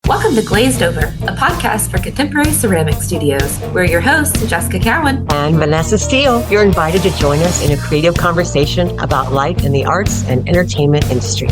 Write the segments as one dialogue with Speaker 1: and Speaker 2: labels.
Speaker 1: Welcome to Glazed Over, a podcast for contemporary ceramic studios. We're your hosts, Jessica Cowan
Speaker 2: and Vanessa Steele. You're invited to join us in a creative conversation about life in the arts and entertainment industry.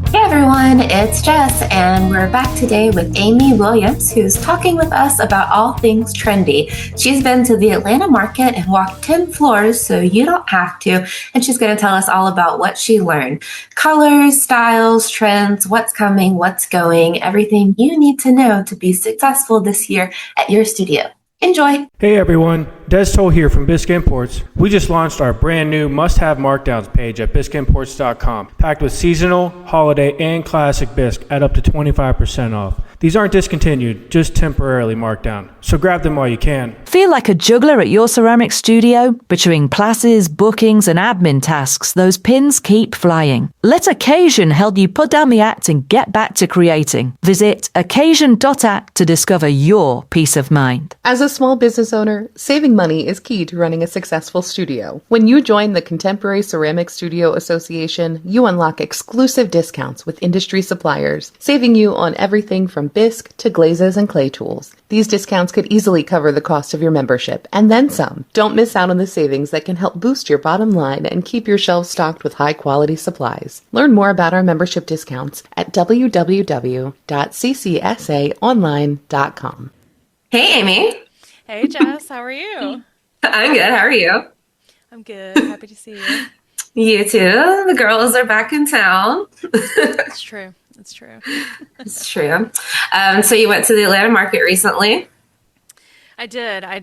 Speaker 1: Hey everyone, it's Jess, and we're back today with Ammie Williams, who's talking with us about all things trendy. She's been to the Atlanta market and walked 10 floors, so you don't have to, and she's going to tell us all about what she learned. Colors, styles, trends, what's coming, what's going, everything you need to know to be successful this year at your studio. Enjoy!
Speaker 3: Hey everyone, Des Toll here from Bisque Imports. We just launched our brand new must-have markdowns page at bisqueimports.com, packed with seasonal, holiday, and classic bisque at up to 25% off. These aren't discontinued, just temporarily marked down. So grab them while you can.
Speaker 4: Feel like a juggler at your ceramic studio? Between classes, bookings, and admin tasks, those pins keep flying. Let Occasion help you put down the act and get back to creating. Visit occasion.act to discover your peace of mind.
Speaker 5: As a small business owner, saving money is key to running a successful studio. When you join the Contemporary Ceramic Studio Association, you unlock exclusive discounts with industry suppliers, saving you on everything from bisque to glazes and clay tools. These discounts could easily cover the cost of your membership, and then some. Don't miss out on the savings that can help boost your bottom line and keep your shelves stocked with high-quality supplies. Learn more about our membership discounts at www.ccsaonline.com.
Speaker 1: Hey Ammie.
Speaker 6: Hey Jess, how are you?
Speaker 1: I'm good, how are you?
Speaker 6: I'm good, happy to see you.
Speaker 1: You too. The girls are back in town.
Speaker 6: It's true. It's true.
Speaker 1: It's true. So you went to the Atlanta market recently?
Speaker 6: I did. I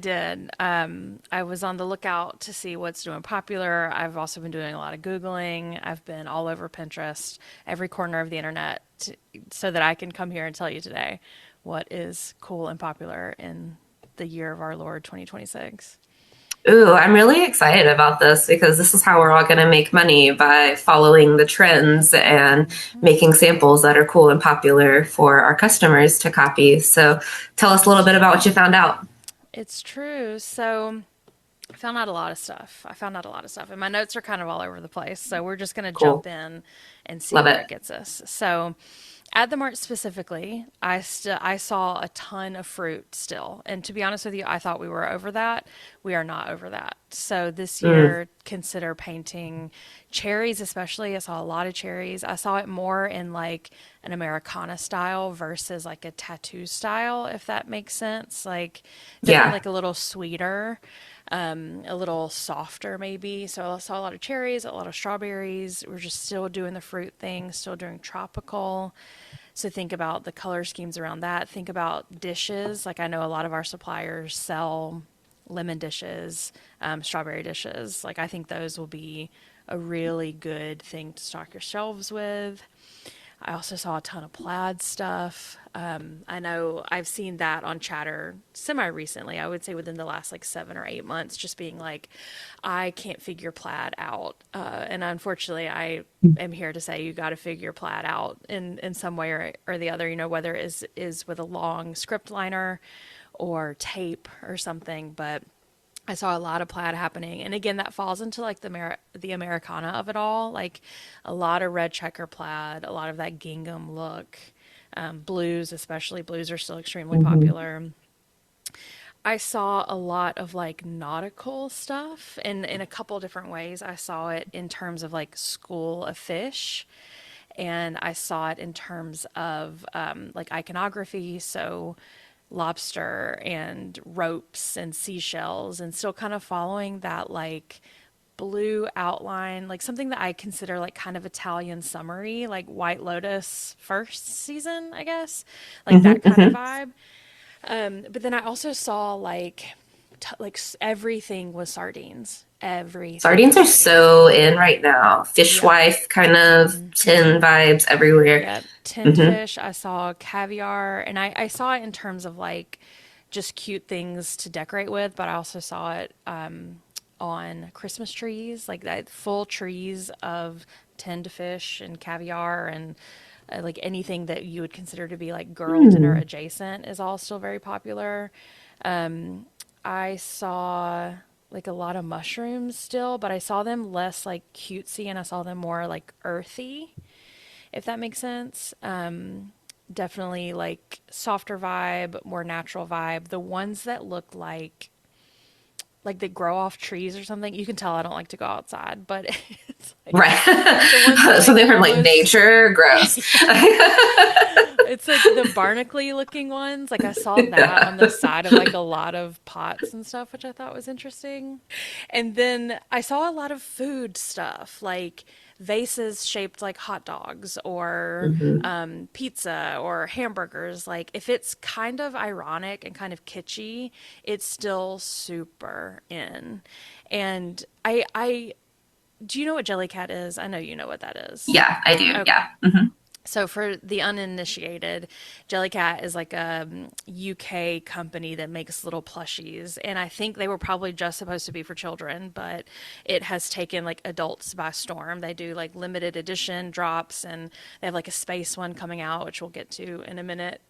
Speaker 6: was on the lookout to see what's doing popular. I've also been doing a lot of Googling. I've been all over Pinterest, every corner of the internet, so that I can come here and tell you today what is cool and popular in the year of our Lord 2026.
Speaker 1: Ooh, I'm really excited about this because this is how we're all going to make money, by following the trends and making samples that are cool and popular for our customers to copy. So tell us a little bit about what you found out.
Speaker 6: It's true. So I found out a lot of stuff. And my notes are kind of all over the place. So we're just going to jump in and see where it gets us. So at the mart specifically, I saw a ton of fruit still. And to be honest with you, I thought we were over that. We are not over that. So this year, consider painting cherries especially. I saw a lot of cherries. I saw it more in like an Americana style versus like a tattoo style, if that makes sense. Like, like a little sweeter. A little softer maybe. So I saw a lot of cherries, a lot of strawberries. We're just still doing the fruit thing, still doing tropical. So think about the color schemes around that. Think about dishes. Like I know a lot of our suppliers sell lemon dishes, strawberry dishes. Like I think those will be a really good thing to stock your shelves with. I also saw a ton of plaid stuff. I know I've seen that on Chatter semi-recently. I would say within the last like 7 or 8 months, just being like, I can't figure plaid out. And unfortunately, I am here to say you got to figure plaid out in some way or the other, you know, whether it is with a long script liner or tape or something. But I saw a lot of plaid happening. And again, that falls into like the Americana of it all. Like a lot of red checker plaid, a lot of that gingham look, blues, especially blues are still extremely popular. I saw a lot of like nautical stuff in a couple different ways. I saw it in terms of like School of Fish, and I saw it in terms of like iconography. So lobster and ropes and seashells, and still kind of following that like blue outline, like something that I consider like kind of Italian summery, like White Lotus first season, I guess, like that kind of vibe. But then I also saw like everything was sardines. Everything.
Speaker 1: Sardines are so in right now. Fishwife kind of tin vibes everywhere.
Speaker 6: Yeah, tinned fish. I saw caviar, and I saw it in terms of like just cute things to decorate with, but I also saw it on Christmas trees, like that full trees of tinned fish and caviar and like anything that you would consider to be like girl dinner adjacent is all still very popular. I saw like a lot of mushrooms still, but I saw them less like cutesy and I saw them more like earthy, if that makes sense. definitely like softer vibe, more natural vibe. The ones that look like they grow off trees or something. You can tell I don't like to go outside, but it's like
Speaker 1: Right.
Speaker 6: the ones that
Speaker 1: Something from like
Speaker 6: almost
Speaker 1: nature, gross.
Speaker 6: it's like the barnacle looking ones. Like I saw that on the side of like a lot of pots and stuff, which I thought was interesting. And then I saw a lot of food stuff, like vases shaped like hot dogs or
Speaker 1: Mhm.
Speaker 6: pizza or hamburgers. Like if it's kind of ironic and kind of kitschy, it's still super in. And I do you know what Jellycat is? I know you know what that is.
Speaker 1: Yeah, I do.
Speaker 6: Okay.
Speaker 1: Yeah. Hmm.
Speaker 6: So for the uninitiated, Jellycat is like a UK company that makes little plushies, and I think they were probably just supposed to be for children, but it has taken like adults by storm. They do like limited edition drops, and they have like a space one coming out, which we'll get to in a minute.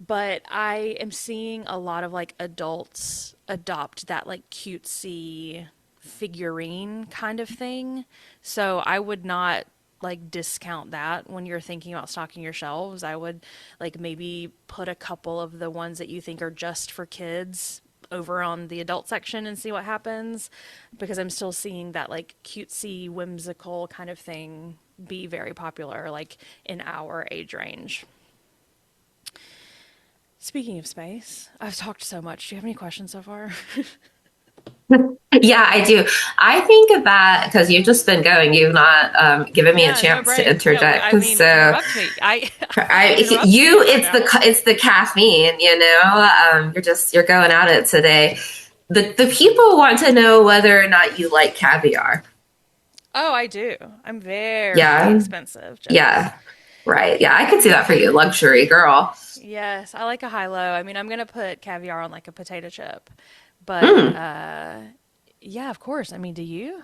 Speaker 6: But I am seeing a lot of like adults adopt that like cutesy figurine kind of thing. So I would not like discount that when you're thinking about stocking your shelves. I would like maybe put a couple of the ones that you think are just for kids over on the adult section and see what happens, because I'm still seeing that like cutesy whimsical kind of thing be very popular like in our age range. Speaking of space, I've talked so much. Do you have any questions so far?
Speaker 1: Yeah, I do. I think that because you've just been going, you've not given me a
Speaker 6: Yeah, no
Speaker 1: chance to
Speaker 6: break. No,
Speaker 1: interject.
Speaker 6: I mean,
Speaker 1: So,
Speaker 6: interrupt me. I feel like
Speaker 1: I,
Speaker 6: interrupting
Speaker 1: you,
Speaker 6: you right now.
Speaker 1: it's the caffeine. You're going at it today. The people want to know whether or not you like caviar.
Speaker 6: Oh, I do. I'm very
Speaker 1: Yeah,
Speaker 6: expensive, Jess.
Speaker 1: yeah, right. Yeah, I could see that for you, luxury girl.
Speaker 6: Yes, I like a high low. I mean, I'm gonna put caviar on like a potato chip, but
Speaker 1: Mm.
Speaker 6: yeah, of course. I mean, do you?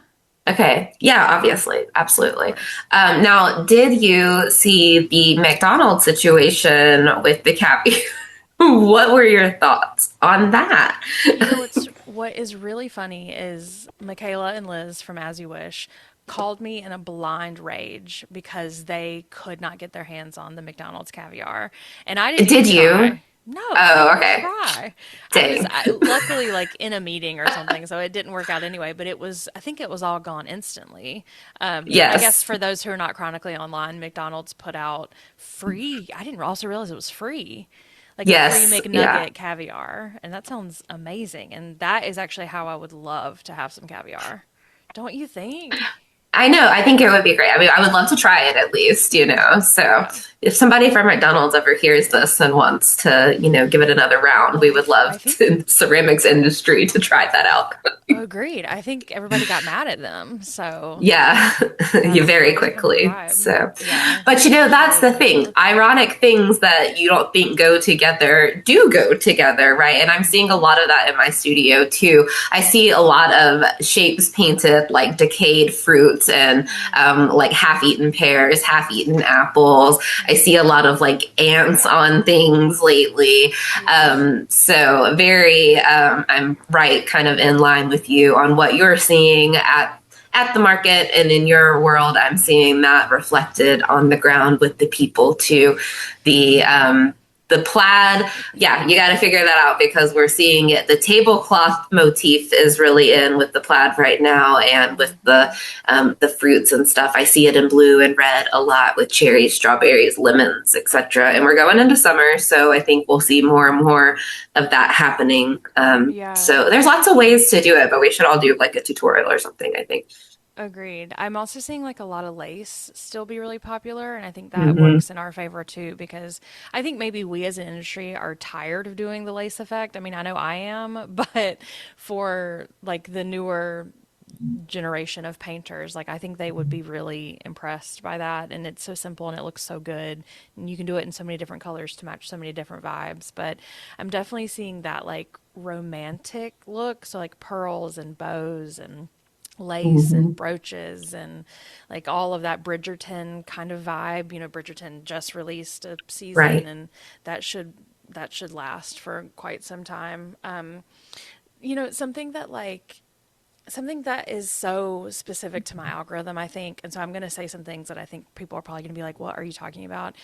Speaker 1: Okay. Yeah, obviously.
Speaker 6: Of
Speaker 1: Absolutely.
Speaker 6: course.
Speaker 1: Now, did you see the McDonald's situation with the caviar? What were your thoughts on that?
Speaker 6: You know what is really funny is Michaela and Liz from As You Wish called me in a blind rage because they could not get their hands on the McDonald's caviar, and I didn't even
Speaker 1: Did you?
Speaker 6: try. No, I didn't
Speaker 1: Oh,
Speaker 6: even
Speaker 1: okay.
Speaker 6: try.
Speaker 1: Dang.
Speaker 6: Luckily like in a meeting or something, so it didn't work out anyway. But I think it was all gone instantly. I guess
Speaker 1: Yes.
Speaker 6: for those who are not chronically online, McDonald's put out free. I didn't also realize it was free, like a free
Speaker 1: Yes. Yeah.
Speaker 6: McNugget caviar, and that sounds amazing. And that is actually how I would love to have some caviar. Don't you think?
Speaker 1: I know. I think it would be great. I mean, I would love to try it at least. So
Speaker 6: Yeah.
Speaker 1: if somebody from McDonald's ever hears this and wants to give it another round,
Speaker 6: Well,
Speaker 1: we would
Speaker 6: I
Speaker 1: love
Speaker 6: think
Speaker 1: to, the ceramics industry to try that out.
Speaker 6: agreed. I think everybody got mad at them, so
Speaker 1: Yeah, you
Speaker 6: that's
Speaker 1: very
Speaker 6: always been the
Speaker 1: quickly.
Speaker 6: vibe.
Speaker 1: So,
Speaker 6: Yeah,
Speaker 1: but that's
Speaker 6: especially
Speaker 1: the
Speaker 6: the
Speaker 1: thing.
Speaker 6: look.
Speaker 1: Ironic things that you don't think go together do go together, right? And I'm seeing a lot of that in my studio too. I see a lot of shapes painted like decayed fruits and like half-eaten pears, half-eaten apples. I see a lot of like ants on things lately.
Speaker 6: Yes.
Speaker 1: So very, I'm right, kind of in line with you on what you're seeing at the market and in your world. I'm seeing that reflected on the ground with the people too. The the plaid, yeah, you got to figure that out because we're seeing it. The tablecloth motif is really in with the plaid right now, and with the fruits and stuff. I see it in blue and red a lot with cherries, strawberries, lemons, etc. And we're going into summer, so I think we'll see more and more of that happening.
Speaker 6: Yeah.
Speaker 1: So there's lots of ways to do it, but we should all do like a tutorial or something, I think.
Speaker 6: Agreed. I'm also seeing like a lot of lace still be really popular, and I think that
Speaker 1: Hmm.
Speaker 6: works in our favor too because I think maybe we as an industry are tired of doing the lace effect. I mean, I know I am, but for like the newer generation of painters, like I think they would be really impressed by that, and it's so simple and it looks so good, and you can do it in so many different colors to match so many different vibes. But I'm definitely seeing that like romantic look, so like pearls and bows and lace
Speaker 1: Hmm.
Speaker 6: and brooches and like all of that Bridgerton kind of vibe. You know, Bridgerton just released a season,
Speaker 1: Right.
Speaker 6: and that should last for quite some time. Something that something that is so specific to my algorithm, I think, and so I'm going to say some things that I think people are probably going to be like, "What are you talking about?"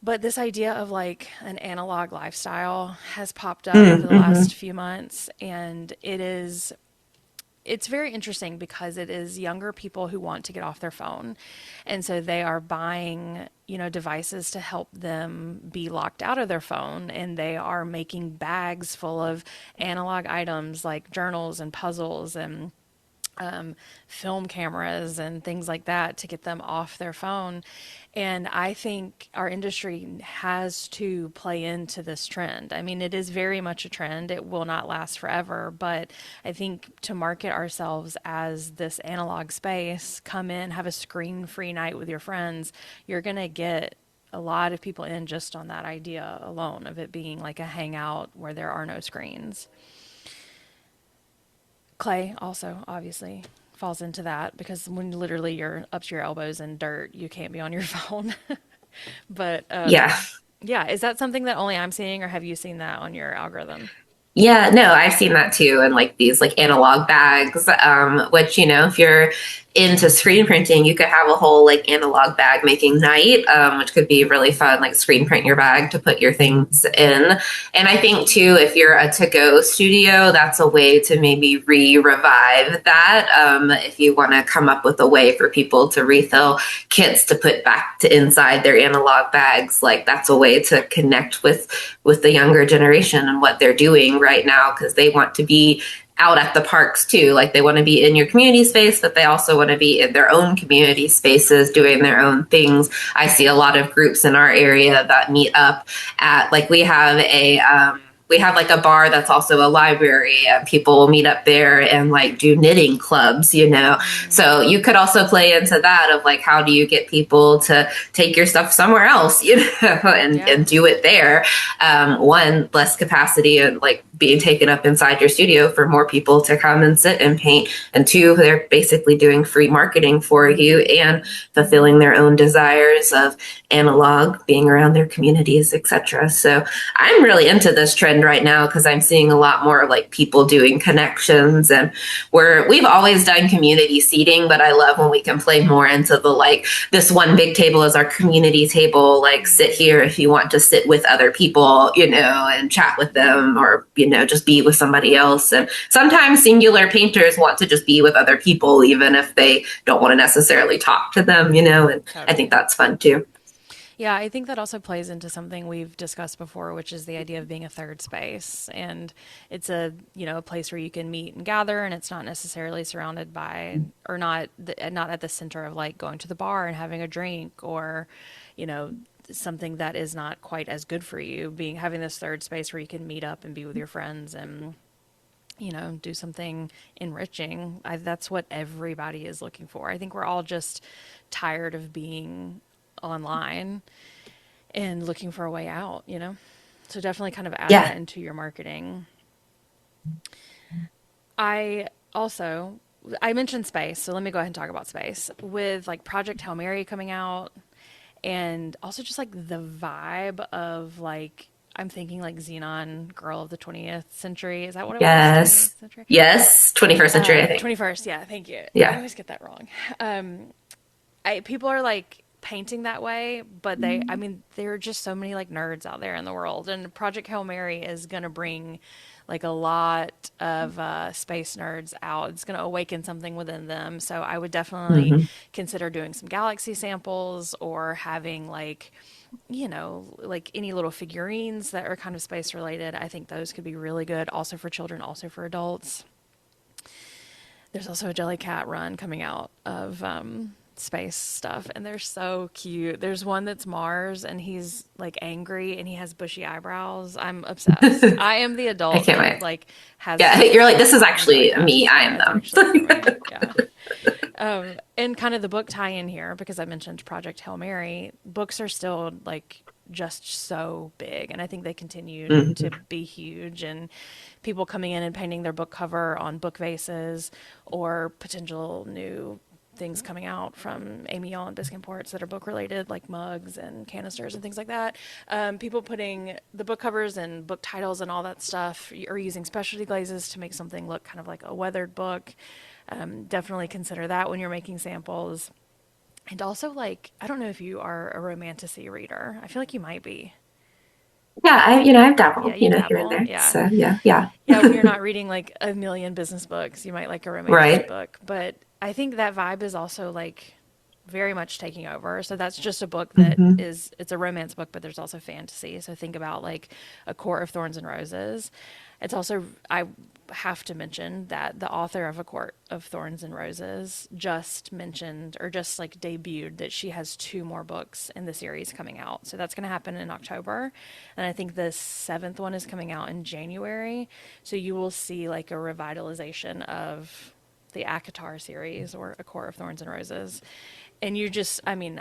Speaker 6: But this idea of like an analog lifestyle has popped up over the last few months, and it's very interesting because it is younger people who want to get off their phone. And so they are buying, devices to help them be locked out of their phone. And they are making bags full of analog items like journals and puzzles and film cameras and things like that to get them off their phone. And I think our industry has to play into this trend. I mean, it is very much a trend. It will not last forever, but I think to market ourselves as this analog space, come in, have a screen-free night with your friends, you're going to get a lot of people in just on that idea alone of it being like a hangout where there are no screens. Clay also obviously falls into that because when literally you're up to your elbows in dirt, you can't be on your phone. But yeah, is that something that only I'm seeing, or have you seen that on your algorithm?
Speaker 1: Yeah, no, I've seen that too, and like these like analog bags, which if you're into screen printing, you could have a whole like analog bag making night, which could be really fun, like screen print your bag to put your things in. And I think too, if you're a to-go studio, that's a way to maybe revive that. If you want to come up with a way for people to refill kits to put back to inside their analog bags, like that's a way to connect with the younger generation and what they're doing right now, because they want to be out at the parks too. Like they want to be in your community space, but they also want to be in their own community spaces doing their own things. I see a lot of groups in our area that meet up at, like, we have like a bar that's also a library, and people will meet up there and like do knitting clubs, So you could also play into that of like, how do you get people to take your stuff somewhere else, and do it there? One, less capacity and like being taken up inside your studio for more people to come and sit and paint. And two, they're basically doing free marketing for you and fulfilling their own desires of analog, being around their communities, etc. So I'm really into this trend right now because I'm seeing a lot more like people doing connections, and we've always done community seating, but I love when we can play more into the like, this one big table is our community table, like sit here if you want to sit with other people, and chat with them, or just be with somebody else. And sometimes singular painters want to just be with other people even if they don't want to necessarily talk to them, and I think that's fun too.
Speaker 6: Yeah, I think that also plays into something we've discussed before, which is the idea of being a third space. And it's a place where you can meet and gather, and it's not necessarily surrounded by, or not at the center of like going to the bar and having a drink, or, something that is not quite as good for you, having this third space where you can meet up and be with your friends and, do something enriching. That's what everybody is looking for. I think we're all just tired of being online and looking for a way out, so definitely kind of add that into your marketing. I mentioned space, so let me go ahead and talk about space with like Project Hail Mary coming out, and also just like the vibe of like, I'm thinking like Xenon Girl of the 20th Century. Is that what it was?
Speaker 1: Yes, 21st century, I think.
Speaker 6: 21st, yeah, thank you.
Speaker 1: Yeah.
Speaker 6: I always get that wrong. People are like painting that way, but there are just so many like nerds out there in the world, and Project Hail Mary is going to bring like a lot of space nerds out. It's going to awaken something within them. So I would definitely consider doing some galaxy samples, or having like, like any little figurines that are kind of space related. I think those could be really good, also for children, also for adults. There's also a Jellycat run coming out of space stuff, and they're so cute. There's one that's Mars, and he's like angry and he has bushy eyebrows. I'm obsessed. I am the adult.
Speaker 1: I can't wait.
Speaker 6: Like,
Speaker 1: you're like, this is actually me. I am them.
Speaker 6: Yeah. And kind of the book tie in here, because I mentioned Project Hail Mary, books are still like just so big, and I think they continue to be huge, and people coming in and painting their book cover on book vases, or potential new things coming out from Ammie on Biscuit Ports that are book related, like mugs and canisters and things like that. People putting the book covers and book titles and all that stuff, or using specialty glazes to make something look kind of like a weathered book. Definitely consider that when you're making samples. And also, like, I don't know if you are a romantasy reader. I feel like you might be.
Speaker 1: Yeah, I've
Speaker 6: Yeah,
Speaker 1: dabbled,
Speaker 6: you
Speaker 1: here and
Speaker 6: dabble.
Speaker 1: there.
Speaker 6: Yeah.
Speaker 1: So yeah.
Speaker 6: Yeah, when you're not reading like a million business books, you might like a romance
Speaker 1: Right.
Speaker 6: book. But I think that vibe is also like very much taking over. So that's just a book that
Speaker 1: Hmm.
Speaker 6: is, it's a romance book, but there's also fantasy. So think about like A Court of Thorns and Roses. It's also, I have to mention that the author of A Court of Thorns and Roses just mentioned, or just like debuted, that she has two more books in the series coming out. So that's going to happen in October. And I think the seventh one is coming out in January. So you will see like a revitalization of the ACOTAR series, or A Court of Thorns and Roses. And you just, I mean,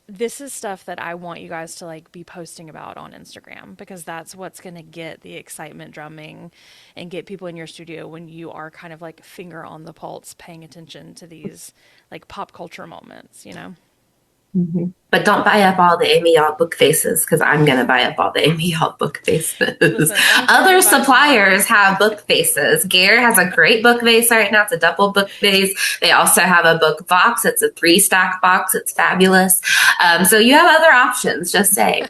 Speaker 6: this is stuff that I want you guys to like be posting about on Instagram, because that's what's going to get the excitement drumming and get people in your studio when you are kind of like finger on the pulse, paying attention to these like pop culture moments, you know?
Speaker 1: Hmm. But don't buy up all the Amy Y'all book faces, because I'm going to buy up all the Amy Y'all book faces.
Speaker 6: Listen, I don't care
Speaker 1: Other
Speaker 6: who buys them all.
Speaker 1: suppliers have book faces. Gare has a great book vase right now. It's a double book vase. They also have a book box. It's a 3-stack box. It's fabulous. So you have other options, just saying.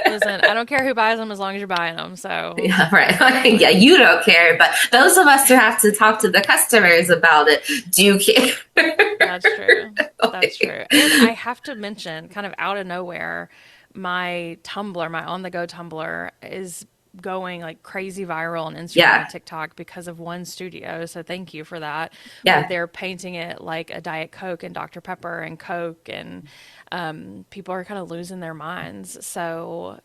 Speaker 6: Listen, I don't care who buys them as long as you're buying them. So,
Speaker 1: Yeah, right. Yeah, you don't care, but those of us who have to talk to the customers about it do care.
Speaker 6: that's true. That's true. And I have to mention, kind of out of nowhere, my Tumblr, my on the go Tumblr, is going like crazy viral on Instagram
Speaker 1: Yeah,
Speaker 6: and TikTok because of one studio. So thank you for that. Where
Speaker 1: yeah.
Speaker 6: they're painting it like a Diet Coke and Dr. Pepper and Coke, and people are kind of losing their minds. So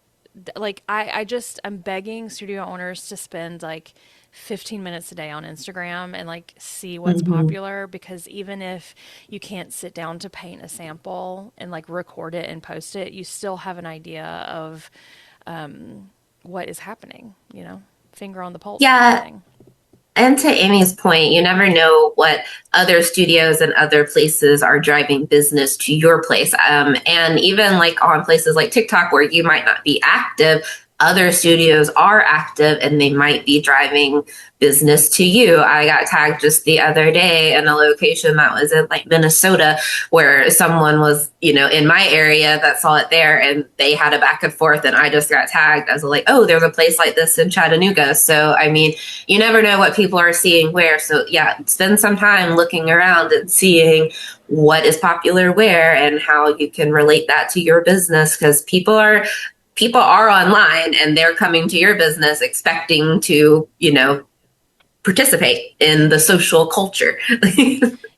Speaker 6: like I'm begging studio owners to spend like 15 minutes a day on Instagram and like see what's
Speaker 1: Hmm.
Speaker 6: popular, because even if you can't sit down to paint a sample and like record it and post it, you still have an idea of what is happening, you know, finger on the pulse kind of
Speaker 1: Yeah,
Speaker 6: thing.
Speaker 1: and to Amy's point, you never know what other studios and other places are driving business to your place. And even like on places like TikTok, where you might not be active, other studios are active and they might be driving business to you. I got tagged just the other day in a location that was in like Minnesota, where someone was, in my area that saw it there, and they had a back and forth, and I just got tagged as like, oh, there's a place like this in Chattanooga. So, I mean, you never know what people are seeing where. So, yeah, spend some time looking around and seeing what is popular where and how you can relate that to your business, because people are online and they're coming to your business expecting to, participate in the social culture.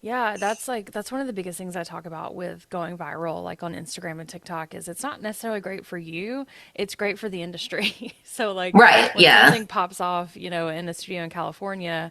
Speaker 6: Yeah, that's one of the biggest things I talk about with going viral, like on Instagram and TikTok, is it's not necessarily great for you, it's great for the industry. So like
Speaker 1: Right.
Speaker 6: when
Speaker 1: Yeah.
Speaker 6: something pops off, in a studio in California,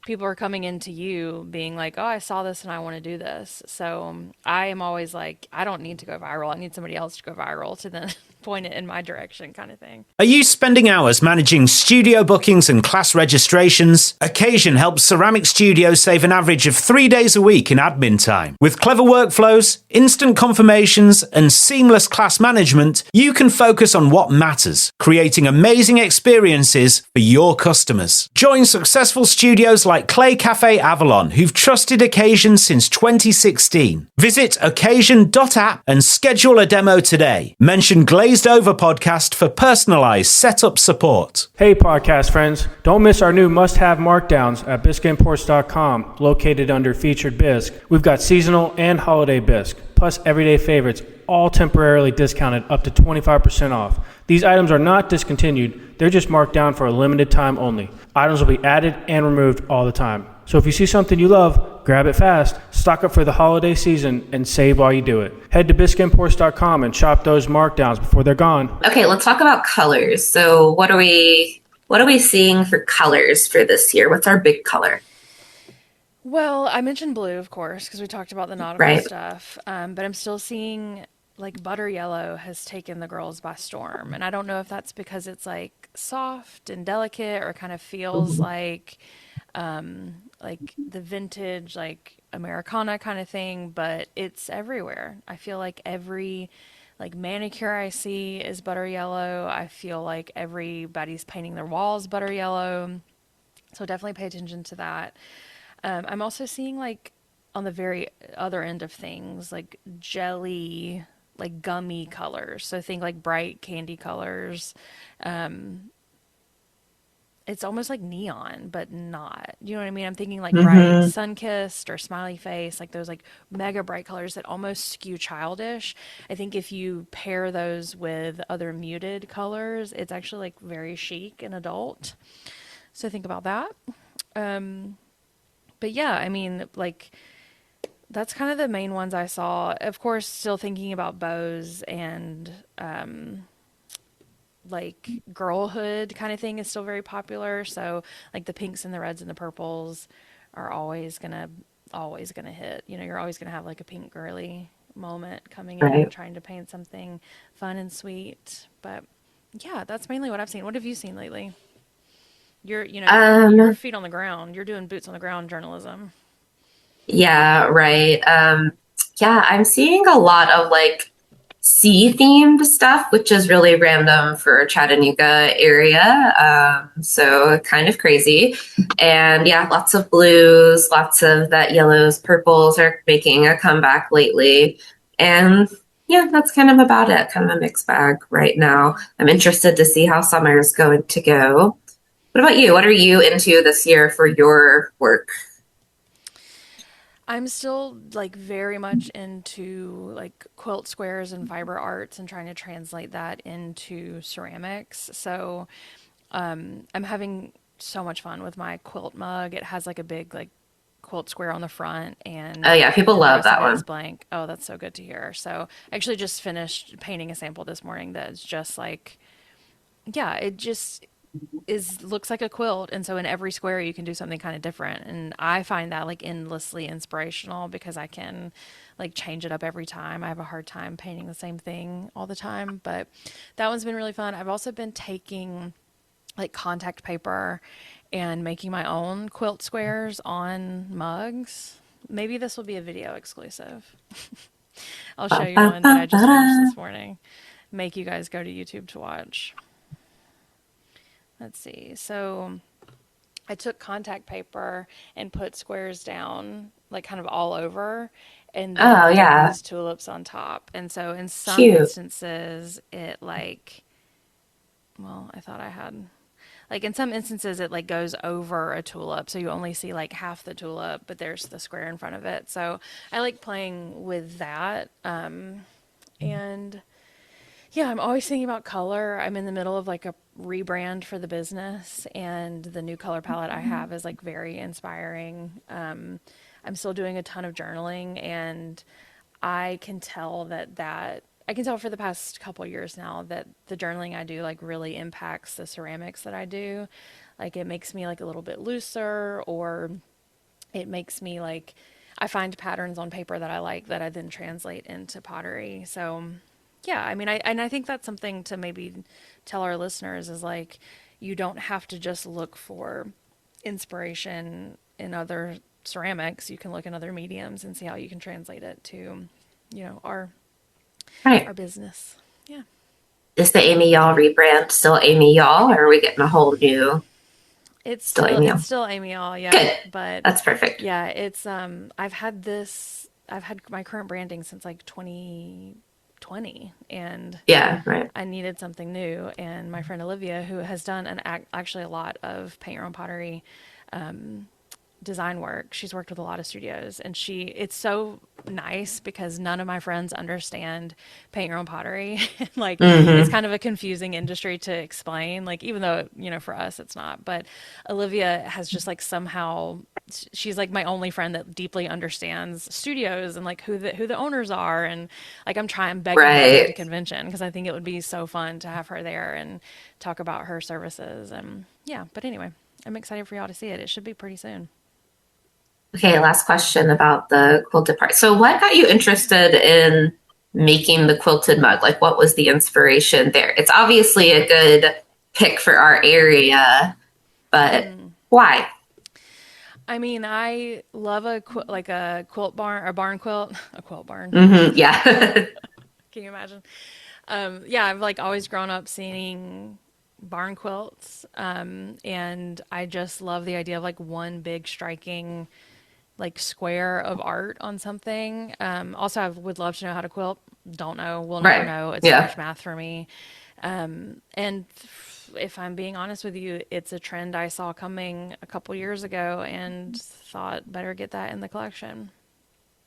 Speaker 6: people are coming into you being like, "Oh, I saw this and I want to do this." So I am always like, I don't need to go viral. I need somebody else to go viral to then point it in my direction, kind of thing.
Speaker 7: Are you spending hours managing studio bookings and class registrations? Occasion helps ceramic studios save an average of 3 days a week in admin time. With clever workflows, instant confirmations, and seamless class management, you can focus on what matters, creating amazing experiences for your customers. Join successful studios like Clay Cafe Avalon, who've trusted Occasion since 2016. Visit occasion.app and schedule a demo today. Mention Glazed Over Podcast for personalized setup support.
Speaker 3: Hey, podcast friends, don't miss our new must-have markdowns at biscuitimports.com, located under Featured Bisque. We've got seasonal and holiday bisque, plus everyday favorites, all temporarily discounted up to 25% off. These items are not discontinued, they're just marked down for a limited time only. Items will be added and removed all the time. So if you see something you love, grab it fast, stock up for the holiday season, and save while you do it. Head to biscuitimports.com and shop those markdowns before they're gone.
Speaker 1: Okay, let's talk about colors. So what are we seeing for colors for this year? What's our big color?
Speaker 6: Well, I mentioned blue, of course, because we talked about the nautical
Speaker 1: Right.
Speaker 6: stuff. But I'm still seeing like butter yellow has taken the girls by storm. And I don't know if that's because it's like soft and delicate, or kind of feels like the vintage, like Americana kind of thing, but it's everywhere. I feel like every like manicure I see is butter yellow. I feel like everybody's painting their walls butter yellow. So definitely pay attention to that. I'm also seeing like on the very other end of things, like jelly, like gummy colors. So think like bright candy colors. It's almost like neon, but not. You know what I mean? I'm thinking like bright sun-kissed or smiley face, like those like mega bright colors that almost skew childish. I think if you pair those with other muted colors, it's actually like very chic and adult. So think about that. But yeah, I mean, like that's kind of the main ones I saw. Of course, still thinking about bows and like girlhood kind of thing is still very popular. So like the pinks and the reds and the purples are always gonna hit. You know, you're always gonna have like a pink girly moment coming in, trying to paint something fun and sweet. But yeah, that's mainly what I've seen. What have you seen lately? Your feet on the ground. You're doing boots on the ground journalism.
Speaker 1: Yeah, right. Yeah, I'm seeing a lot of like sea themed stuff, which is really random for Chattanooga area. So kind of crazy. And yeah, lots of blues, lots of that yellows, purples are making a comeback lately. And yeah, that's kind of about it. Kind of a mixed bag right now. I'm interested to see how summer is going to go. What about you? What are you into this year for your work?
Speaker 6: I'm still like very much into like quilt squares and fiber arts and trying to translate that into ceramics. So I'm having so much fun with my quilt mug. It has like a big like quilt square on the front and
Speaker 1: Oh yeah, people
Speaker 6: then the
Speaker 1: love
Speaker 6: rest of
Speaker 1: that
Speaker 6: it is
Speaker 1: one.
Speaker 6: blank. Oh, that's so good to hear. So I actually just finished painting a sample this morning that's just like, yeah, it just is looks like a quilt, and so in every square you can do something kind of different, and I find that like endlessly inspirational because I can like change it up every time. I have a hard time painting the same thing all the time, but that one's been really fun. I've also been taking like contact paper and making my own quilt squares on mugs. Maybe this will be a video exclusive. I'll show
Speaker 1: Ba,
Speaker 6: you
Speaker 1: ba,
Speaker 6: one
Speaker 1: ba,
Speaker 6: that I
Speaker 1: ba.
Speaker 6: just finished this morning. Make you guys go to YouTube to watch. Let's see. So I took contact paper and put squares down, like kind of all over, and
Speaker 1: Oh
Speaker 6: then did
Speaker 1: yeah,
Speaker 6: these tulips on top. And so in some
Speaker 1: cute.
Speaker 6: instances, it like, well, I thought I had, like in some instances, it like goes over a tulip. So you only see like half the tulip, but there's the square in front of it. So I like playing with that. And yeah, I'm always thinking about color. I'm in the middle of like a rebrand for the business, and the new color palette I have is like very inspiring. I'm still doing a ton of journaling, and I can tell I can tell for the past couple years now that the journaling I do like really impacts the ceramics that I do. Like it makes me like a little bit looser, or it makes me like I find patterns on paper that I like that I then translate into pottery. So yeah, I mean, I think that's something to maybe tell our listeners is like, you don't have to just look for inspiration in other ceramics. You can look in other mediums and see how you can translate it to,
Speaker 1: Right.
Speaker 6: our business. Yeah.
Speaker 1: Is the Amy Y'all rebrand still Amy Y'all, or are we getting a whole new
Speaker 6: It's
Speaker 1: still
Speaker 6: still
Speaker 1: Amy
Speaker 6: it's
Speaker 1: Y'all?
Speaker 6: still Amy All, yeah.
Speaker 1: Good.
Speaker 6: But
Speaker 1: That's perfect.
Speaker 6: yeah, it's I've had my current branding since like 2020, and
Speaker 1: Yeah, right.
Speaker 6: I needed something new, and my friend Olivia, who has done actually a lot of paint your own pottery design work, she's worked with a lot of studios, and it's so nice because none of my friends understand paint your own pottery. Like it's
Speaker 1: Mm-hmm.
Speaker 6: kind of a confusing industry to explain, like even though for us it's not, but Olivia has just like somehow she's like my only friend that deeply understands studios and like who the owners are, and like I'm begging her to come to
Speaker 1: Right.
Speaker 6: convention because I think it would be so fun to have her there and talk about her services. And yeah, but anyway, I'm excited for y'all to see it. It should be pretty soon.
Speaker 1: Okay, last question about the quilted part. So what got you interested in making the quilted mug? Like what was the inspiration there? It's obviously a good pick for our area, but why?
Speaker 6: I mean, I love like a quilt barn, a barn quilt, a quilt barn.
Speaker 1: Yeah.
Speaker 6: Can you imagine? Yeah, I've like always grown up seeing barn quilts, and I just love the idea of like one big striking like square of art on something. Also, I would love to know how to quilt. Don't know. We'll never
Speaker 1: Right.
Speaker 6: know. It's too
Speaker 1: Yeah.
Speaker 6: much math for me. And if I'm being honest with you, it's a trend I saw coming a couple years ago and thought better get that in the collection.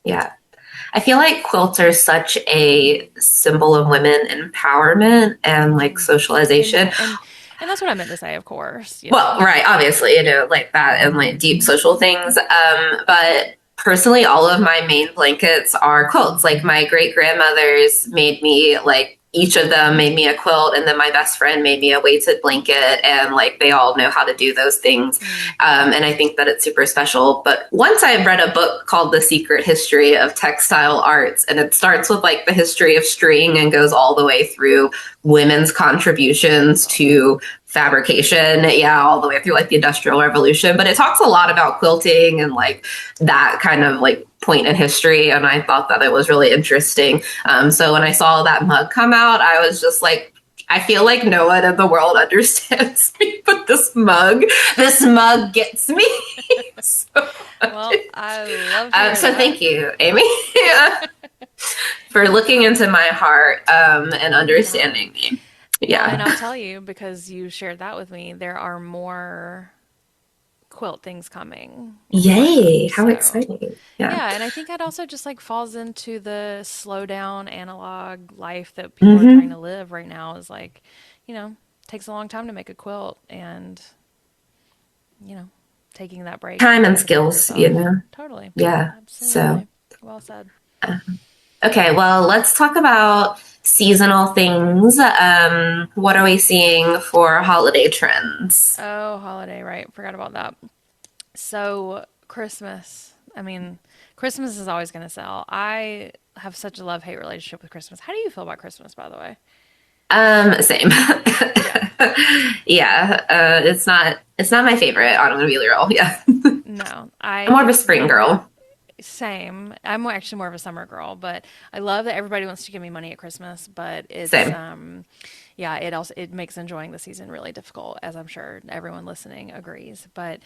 Speaker 1: Yeah. I feel like quilts are such a symbol of women empowerment and like socialization.
Speaker 6: And that's what I meant to say, of course.
Speaker 1: Well, right, obviously, like that and like deep social things. But personally, all of my main blankets are quilts. Like my great grandmothers made me like each of them made me a quilt, and then my best friend made me a weighted blanket, and like they all know how to do those things. And I think that it's super special. But once I read a book called The Secret History of Textile Arts, and it starts with like the history of string and goes all the way through women's contributions to fabrication, all the way through like the Industrial Revolution. But it talks a lot about quilting and like that kind of like point in history, and I thought that it was really interesting. So when I saw that mug come out, I was just like, I feel like no one in the world understands me, but this mug gets me.
Speaker 6: Well, I love hearing
Speaker 1: so
Speaker 6: that.
Speaker 1: thank you, Amy, for looking into my heart and understanding me. Yeah.
Speaker 6: Well, and I'll tell you, because you shared that with me, there are more quilt things coming.
Speaker 1: Yay, how
Speaker 6: So,
Speaker 1: exciting.
Speaker 6: yeah, and I think that also just like falls into the slow down analog life that people are trying to live right now, is like, takes a long time to make a quilt, and taking that break.
Speaker 1: Time and skills,
Speaker 6: Totally.
Speaker 1: Yeah.
Speaker 6: Absolutely. Well said.
Speaker 1: Okay, well, let's talk about seasonal things. What are we seeing for holiday trends?
Speaker 6: Oh, holiday, right. Forgot about that. So, Christmas. I mean, Christmas is always going to sell. I have such a love-hate relationship with Christmas. How do you feel about Christmas, by the way?
Speaker 1: Same. Yeah. It's not my favorite. I'm gonna be real. Yeah.
Speaker 6: No,
Speaker 1: I'm more of a spring girl.
Speaker 6: Same. I'm actually more of a summer girl, but I love that everybody wants to give me money at Christmas, but it's
Speaker 1: Same.
Speaker 6: it makes enjoying the season really difficult, as I'm sure everyone listening agrees. But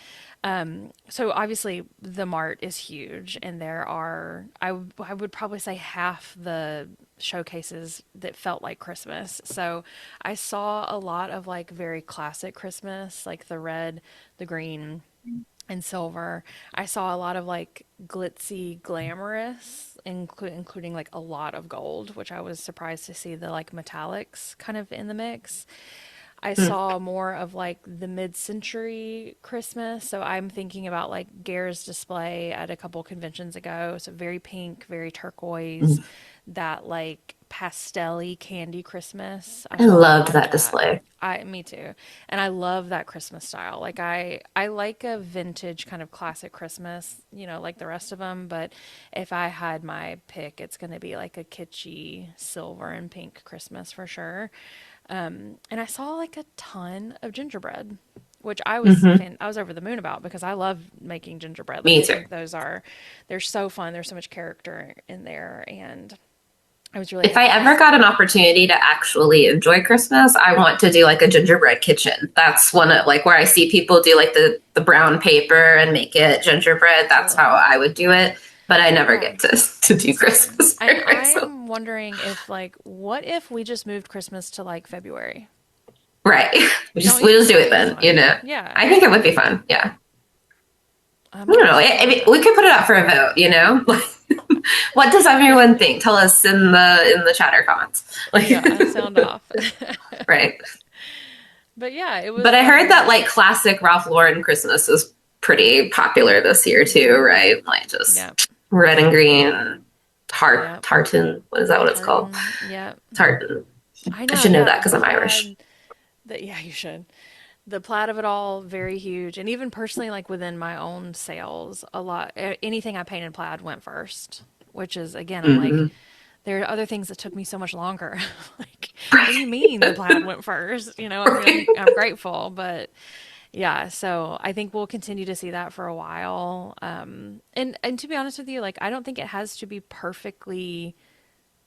Speaker 6: so obviously the mart is huge, and there are I would probably say half the showcases that felt like Christmas. So I saw a lot of like very classic Christmas, like the red, the green, and silver. I saw a lot of like glitzy, glamorous, including like a lot of gold, which I was surprised to see the like metallics kind of in the mix. I saw more of like the mid-century Christmas. So I'm thinking about like Gare's display at a couple conventions ago. So very pink, very turquoise, that like pastel-y candy Christmas.
Speaker 1: I loved that display.
Speaker 6: Me too. And I love that Christmas style. Like I like a vintage kind of classic Christmas, like the rest of them. But if I had my pick, it's going to be like a kitschy silver and pink Christmas for sure. And I saw like a ton of gingerbread, which I was I was over the moon about, because I love making gingerbread. Like,
Speaker 1: Me too.
Speaker 6: I think they're so fun. There's so much character in there, and I was really.
Speaker 1: If I ever got an opportunity to actually enjoy Christmas, I want to do like a gingerbread kitchen. That's one of like where I see people do like the brown paper and make it gingerbread. That's how I would do it. But I never get to do Christmas.
Speaker 6: I'm wondering if like, what if we just moved Christmas to like February?
Speaker 1: Right. We just do it then,
Speaker 6: Yeah.
Speaker 1: I think it would be fun. Yeah. I don't know. I mean, we could put it up for a vote, What does everyone think? Tell us in the chatter comments.
Speaker 6: Sound off.
Speaker 1: Right.
Speaker 6: But yeah, it was.
Speaker 1: But I heard that like classic Ralph Lauren Christmas is pretty popular this year too, right? Like just red and green tartan. What is that? What it's called?
Speaker 6: Yeah.
Speaker 1: Tartan.
Speaker 6: I know.
Speaker 1: I should know that because I'm Irish.
Speaker 6: You should. The plaid of it all, very huge. And even personally, like within my own sales, anything I painted plaid went first, which is, again, I'm like, there are other things that took me so much longer. Like, what do you mean the plaid went first? I'm grateful, but yeah, so I think we'll continue to see that for a while. And to be honest with you, like, I don't think it has to be perfectly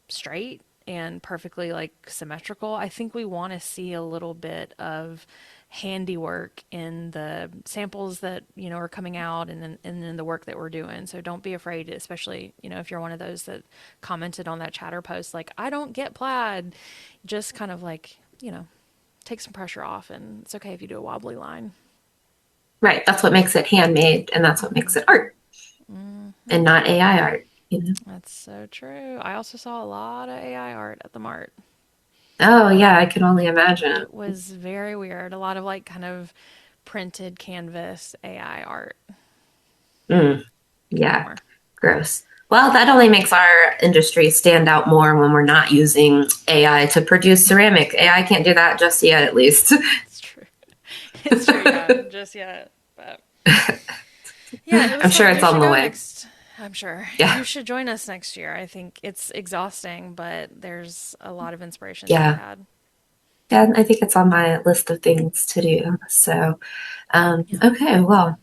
Speaker 6: straight. and perfectly like symmetrical. I think we want to see a little bit of handiwork in the samples that, you know, are coming out and in the work that we're doing. So don't be afraid, especially, you know, if you're one of those that commented on that chatter post, like, I don't get plaid, just kind of like, you know, take some pressure off, and it's okay if you do a wobbly line.
Speaker 1: Right. That's what makes it handmade, and that's what makes it art, and not AI art. You know?
Speaker 6: That's so true. I also saw a lot of AI art at the Mart.
Speaker 1: Oh yeah, I can only imagine.
Speaker 6: It was very weird. A lot of like kind of printed canvas AI art.
Speaker 1: Yeah, gross. Well, that only makes our industry stand out more when we're not using AI to produce ceramic. AI can't do that just yet, at least.
Speaker 6: It's true. It's true, yeah, just yet. But yeah,
Speaker 1: I'm sure it's on the way.
Speaker 6: I'm sure.
Speaker 1: Yeah.
Speaker 6: You should join us next year. I think it's exhausting, but there's a lot of inspiration
Speaker 1: Yeah.
Speaker 6: to be had.
Speaker 1: Yeah, I think it's on my list of things to do. So, okay, well,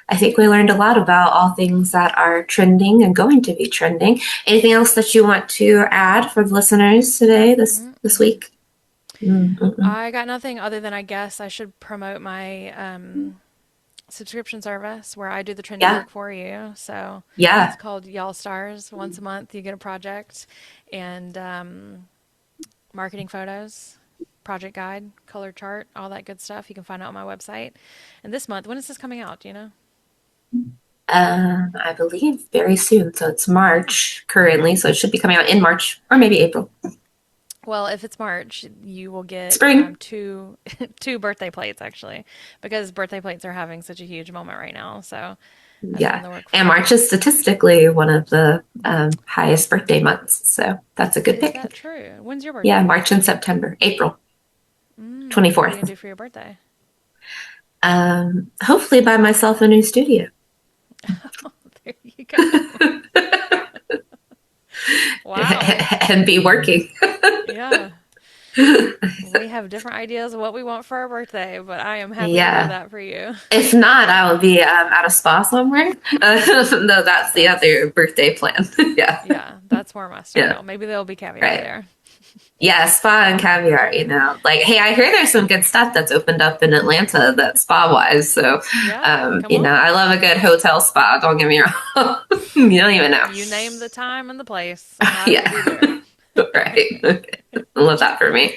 Speaker 1: I think we learned a lot about all things that are trending and going to be trending. Anything else that you want to add for the listeners today, this week?
Speaker 6: I got nothing other than I guess I should promote my subscription service where I do the trendy work for you. So it's called Y'all Stars. Once a month you get a project and marketing photos, project guide, color chart, all that good stuff. You can find out on my website. And this month, when is this coming out? Do you know?
Speaker 1: I believe very soon. So it's March currently. So it should be coming out in March or maybe April.
Speaker 6: Well, if it's March, you will get
Speaker 1: Spring.
Speaker 6: two birthday plates, actually, because birthday plates are having such a huge moment right now. So
Speaker 1: and March is statistically one of the highest birthday months. So that's a good pick.
Speaker 6: Is that true? When's your birthday?
Speaker 1: Yeah, March and September. April 24th.
Speaker 6: What are you going to do for your birthday?
Speaker 1: Hopefully buy myself a new studio.
Speaker 6: There you go. Wow.
Speaker 1: And be working.
Speaker 6: Yeah. We have different ideas of what we want for our birthday, but I am happy to hear that for you.
Speaker 1: If not, I will be at a spa somewhere. No, that's the other birthday plan.
Speaker 6: Yeah, that's more my style. Maybe there'll be caviar there.
Speaker 1: Yeah, spa and caviar, you know. Like, hey, I hear there's some good stuff that's opened up in Atlanta that's spa-wise. So, you know, I love a good hotel spa. Don't get me wrong. You don't even know.
Speaker 6: You name the time and the place.
Speaker 1: Right. Okay. I love that for me.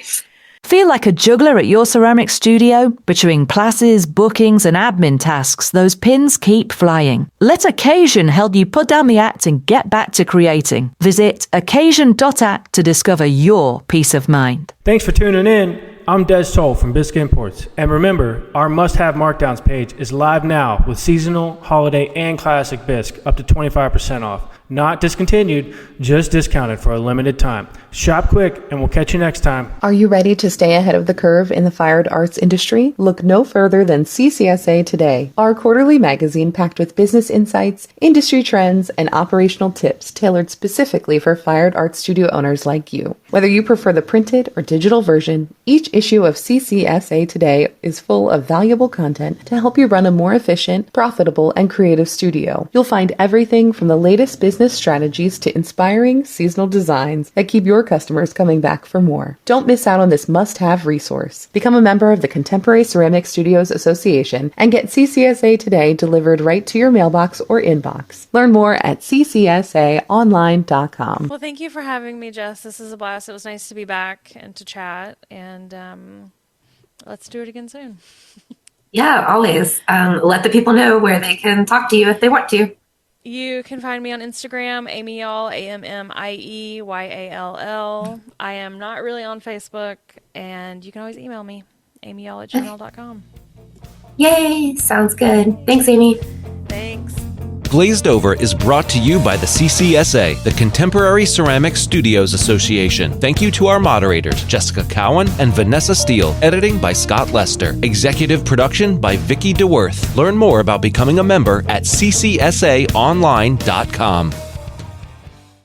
Speaker 4: Feel like a juggler at your ceramic studio? Between classes, bookings, and admin tasks, those pins keep flying. Let Occasion help you put down the act and get back to creating. Visit occasion.act to discover your peace of mind.
Speaker 3: Thanks for tuning in. I'm Des Toll from Bisque Imports. And remember, our must-have markdowns page is live now with seasonal, holiday, and classic bisque up to 25% off. Not discontinued, just discounted for a limited time. Shop quick, and we'll catch you next time.
Speaker 5: Are you ready to stay ahead of the curve in the fine arts industry? Look no further than CCSA Today, our quarterly magazine packed with business insights, industry trends, and operational tips tailored specifically for fine arts studio owners like you. Whether you prefer the printed or digital version, each issue of CCSA Today is full of valuable content to help you run a more efficient, profitable, and creative studio. You'll find everything from the latest business strategies to inspiring seasonal designs that keep your customers coming back for more. Don't miss out on this must-have resource. Become a member of the Contemporary Ceramic Studios Association and get CCSA Today delivered right to your mailbox or inbox. Learn more at ccsaonline.com.
Speaker 6: Well, thank you for having me, Jess. This is a blast. It was nice to be back and to chat, and let's do it again soon.
Speaker 1: Yeah, always. Let the people know where they can talk to you if they want to.
Speaker 6: You can find me on Instagram, Ammieyall, AMMIEYALL. I am not really on Facebook, and you can always email me, ammieyall@gmail.com.
Speaker 1: Yay, sounds good. Thanks, Amy.
Speaker 6: Thanks.
Speaker 8: Glazed Over is brought to you by the CCSA, the Contemporary Ceramic Studios Association. Thank you to our moderators, Jessica Cowan and Vanessa Steele. Editing by Scott Lester. Executive production by Vicki DeWorth. Learn more about becoming a member at ccsaonline.com.